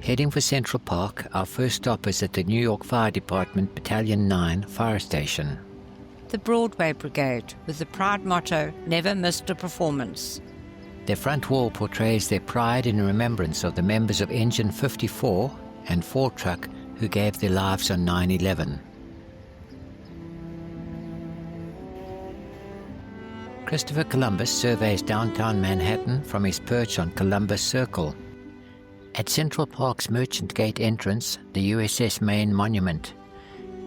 Heading for Central Park, our first stop is at the New York Fire Department Battalion 9 fire station. The Broadway Brigade, with the proud motto, "Never missed a performance." Their front wall portrays their pride in remembrance of the members of Engine 54 and Ford Truck who gave their lives on 9/11. Christopher Columbus surveys downtown Manhattan from his perch on Columbus Circle. At Central Park's Merchant Gate entrance, the USS Maine Monument,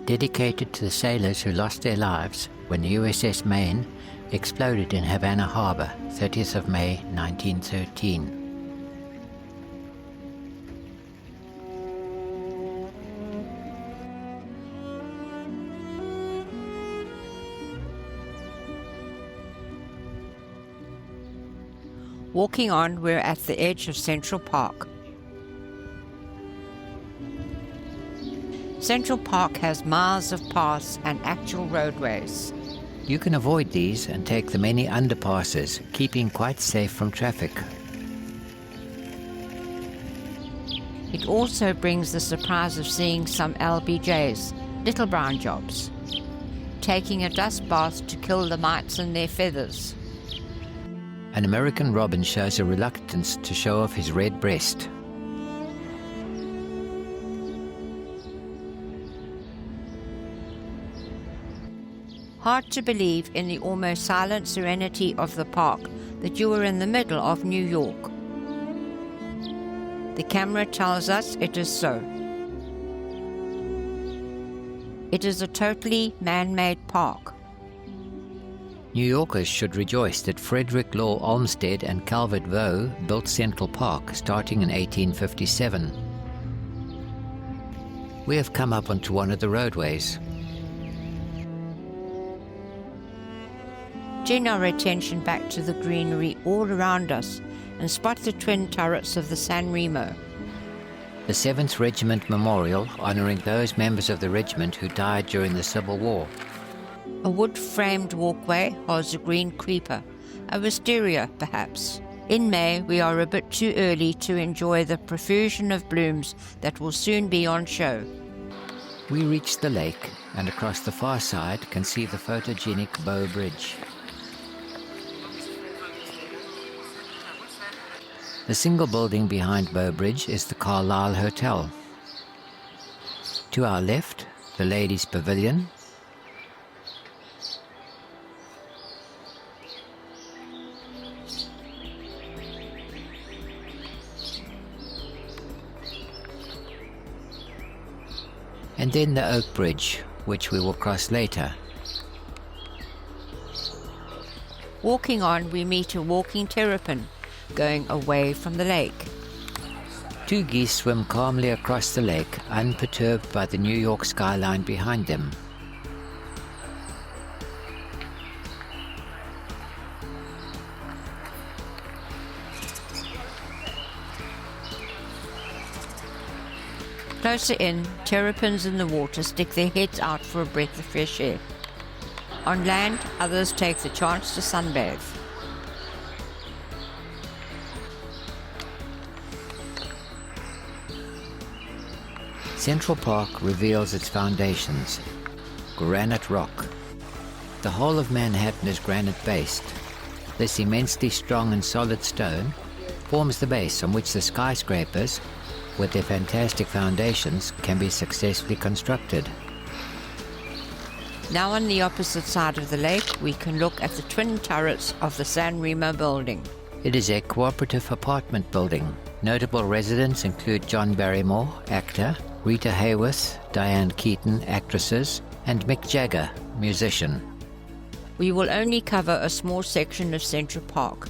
dedicated to the sailors who lost their lives when the USS Maine exploded in Havana Harbor, 30th of May, 1913. Walking on, we're at the edge of Central Park. Central Park has miles of paths and actual roadways. You can avoid these and take the many underpasses, keeping quite safe from traffic. It also brings the surprise of seeing some LBJs, little brown jobs, taking a dust bath to kill the mites and their feathers. An American robin shows a reluctance to show off his red breast. Hard to believe in the almost silent serenity of the park that you are in the middle of New York. The camera tells us it is so. It is a totally man-made park. New Yorkers should rejoice that Frederick Law Olmsted and Calvert Vaux built Central Park starting in 1857. We have come up onto one of the roadways. Turn our attention back to the greenery all around us and spot the twin turrets of the San Remo. The 7th Regiment Memorial, honoring those members of the regiment who died during the Civil War. A wood-framed walkway holds a green creeper, a wisteria perhaps. In May, we are a bit too early to enjoy the profusion of blooms that will soon be on show. We reach the lake and across the far side can see the photogenic Bow Bridge. The single building behind Bow Bridge is the Carlisle Hotel. To our left, the Ladies' Pavilion. And then the Oak Bridge, which we will cross later. Walking on, we meet a walking terrapin, going away from the lake. Two geese swim calmly across the lake, unperturbed by the New York skyline behind them. Closer in, terrapins in the water stick their heads out for a breath of fresh air. On land, others take the chance to sunbathe. Central Park reveals its foundations. Granite rock. The whole of Manhattan is granite-based. This immensely strong and solid stone forms the base on which the skyscrapers, with their fantastic foundations, can be successfully constructed. Now on the opposite side of the lake, we can look at the twin turrets of the San Remo building. It is a cooperative apartment building. Notable residents include John Barrymore, actor, Rita Hayworth, Diane Keaton, actresses, and Mick Jagger, musician. We will only cover a small section of Central Park.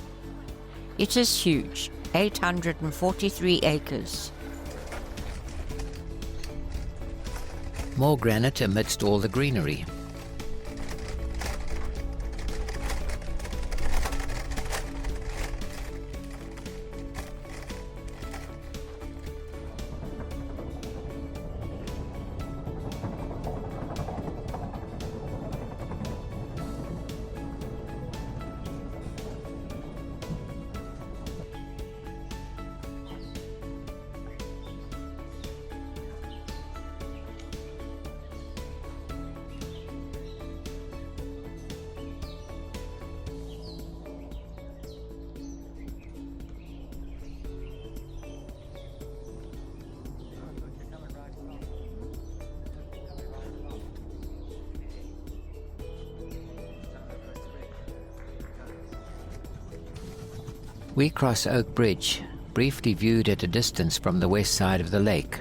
It is huge, 843 acres. More granite amidst all the greenery. We cross Oak Bridge, briefly viewed at a distance from the west side of the lake.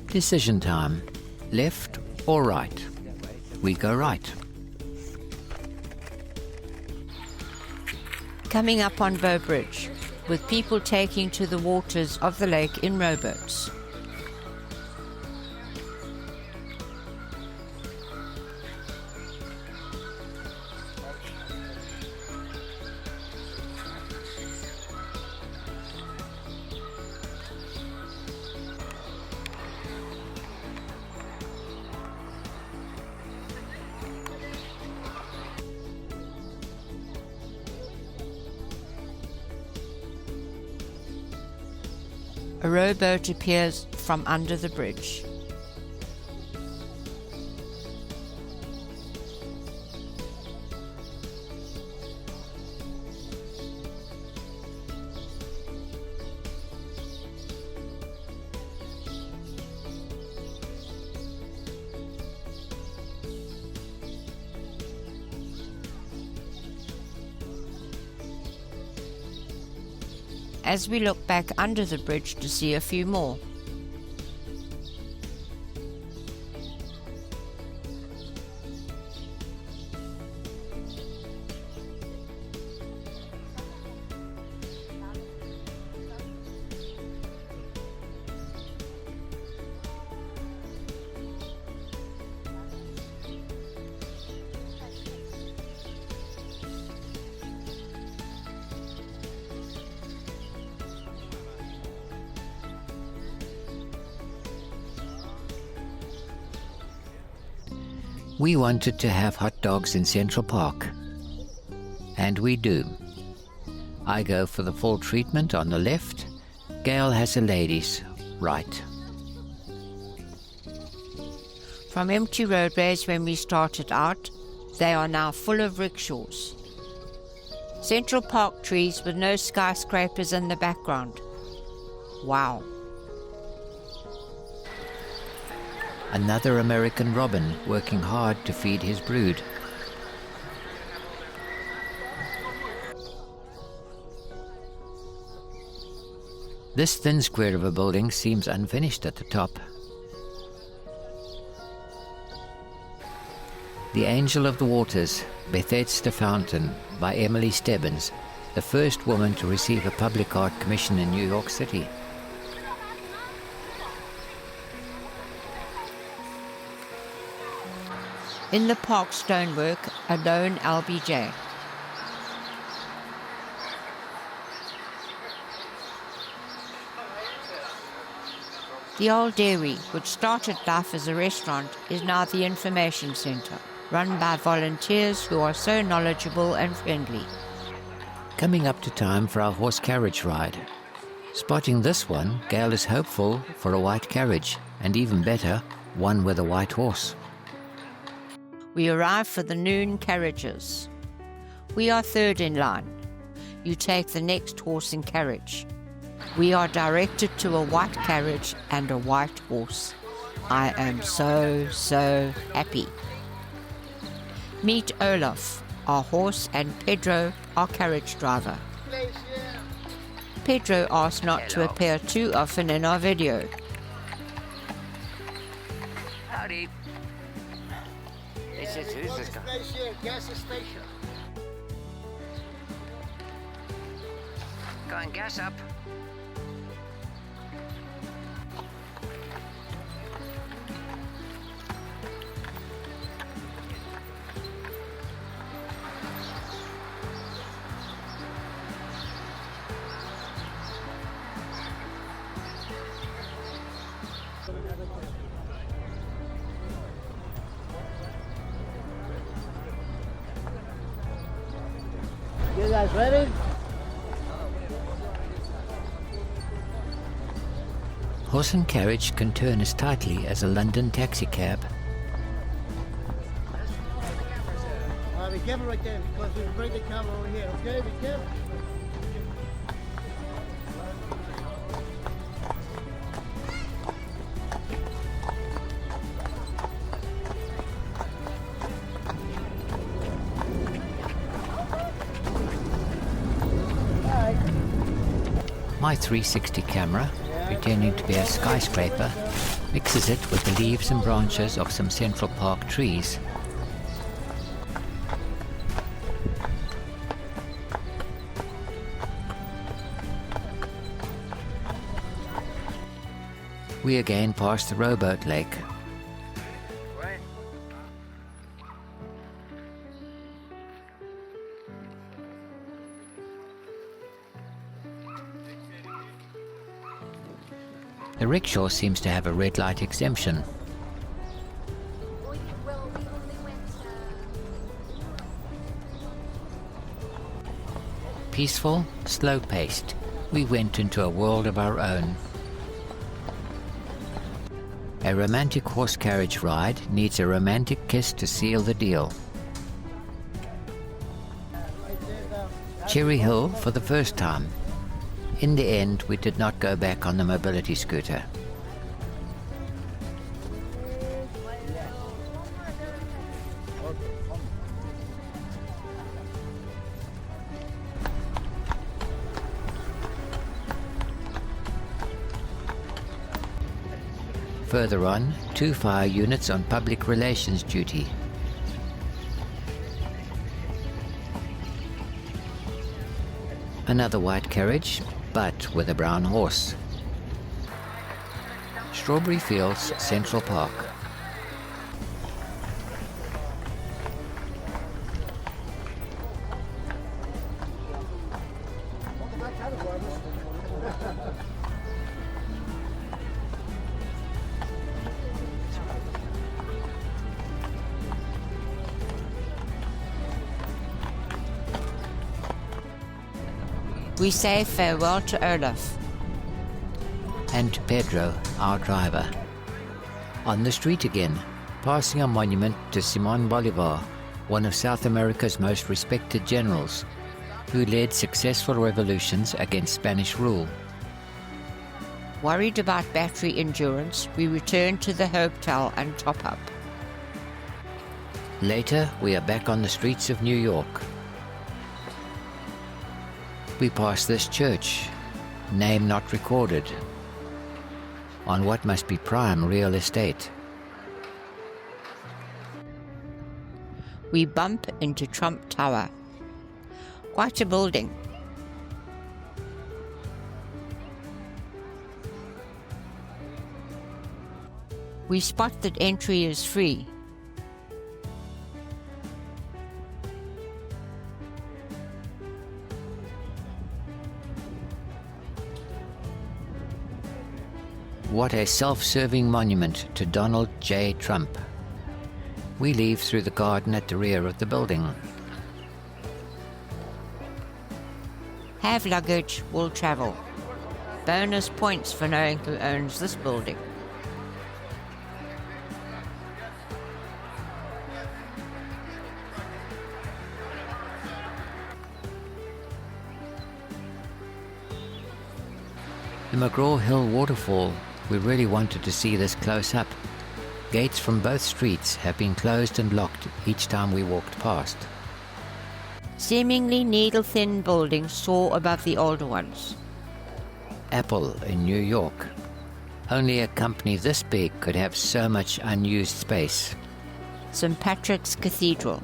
Decision time. Left or right? We go right. Coming up on Bow Bridge, with people taking to the waters of the lake in rowboats. A rowboat appears from under the bridge. As we look back under the bridge to see a few more. We wanted to have hot dogs in Central Park. And we do. I go for the full treatment on the left. Gail has a ladies' right. From empty roadways when we started out, they are now full of rickshaws. Central Park trees with no skyscrapers in the background. Wow. Another American robin working hard to feed his brood. This thin square of a building seems unfinished at the top. The Angel of the Waters, Bethesda Fountain by Emily Stebbins, the first woman to receive a public art commission in New York City. In the park stonework, a lone LBJ. The old dairy, which started life as a restaurant, is now the information centre, run by volunteers who are so knowledgeable and friendly. Coming up to time for our horse carriage ride. Spotting this one, Gail is hopeful for a white carriage, and even better, one with a white horse. We arrive for the noon carriages. We are third in line. You take the next horse and carriage. We are directed to a white carriage and a white horse. I am so happy. Meet Olaf, our horse, and Pedro, our carriage driver. Pedro asked not to appear too often in our video. Howdy. Who's this guy? Gas station. Going gas up. You guys ready? Horse and carriage can turn as tightly as a London taxicab. Be careful right there because we can break the camera over here, okay? Be careful. My 360 camera, pretending to be a skyscraper, mixes it with the leaves and branches of some Central Park trees. We again pass the rowboat lake. The rickshaw seems to have a red light exemption. Peaceful, slow-paced, we went into a world of our own. A romantic horse carriage ride needs a romantic kiss to seal the deal. Cherry Hill for the first time. In the end, we did not go back on the mobility scooter. Further on, 2 fire units on public relations duty. Another white carriage, but with a brown horse. Strawberry Fields, Central Park. We say farewell to Olaf. And to Pedro, our driver. On the street again, passing a monument to Simón Bolívar, one of South America's most respected generals, who led successful revolutions against Spanish rule. Worried about battery endurance, we return to the hotel and top up. Later, we are back on the streets of New York. We pass this church, name not recorded, on what must be prime real estate. We bump into Trump Tower. Quite a building. We spot that entry is free. What a self-serving monument to Donald J. Trump. We leave through the garden at the rear of the building. Have luggage, will travel. Bonus points for knowing who owns this building. The McGraw-Hill waterfall. We really wanted to see this close up. Gates from both streets have been closed and locked each time we walked past. Seemingly needle-thin buildings soar above the older ones. Apple in New York. Only a company this big could have so much unused space. St. Patrick's Cathedral.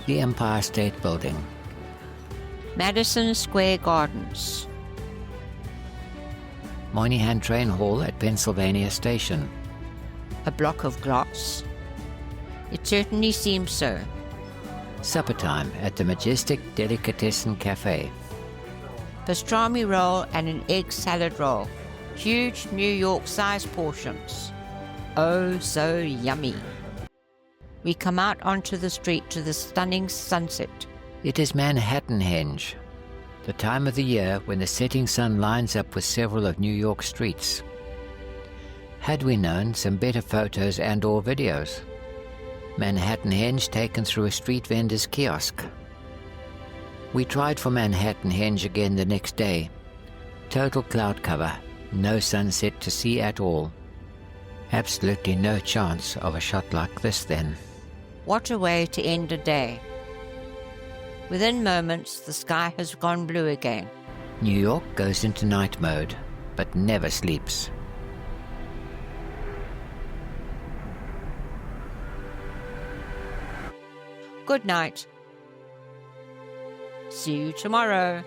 The Empire State Building. Madison Square Gardens. Moynihan Train Hall at Pennsylvania Station. A block of glass. It certainly seems so. Supper time at the Majestic Delicatessen Cafe. Pastrami roll and an egg salad roll. Huge New York-sized portions. Oh, so yummy. We come out onto the street to the stunning sunset. It is Manhattanhenge, the time of the year when the setting sun lines up with several of New York streets. Had we known, some better photos and or videos. Manhattanhenge taken through a street vendor's kiosk. We tried for Manhattanhenge again the next day. Total cloud cover, no sunset to see at all. Absolutely no chance of a shot like this then. What a way to end a day. Within moments, the sky has gone blue again. New York goes into night mode, but never sleeps. Good night. See you tomorrow.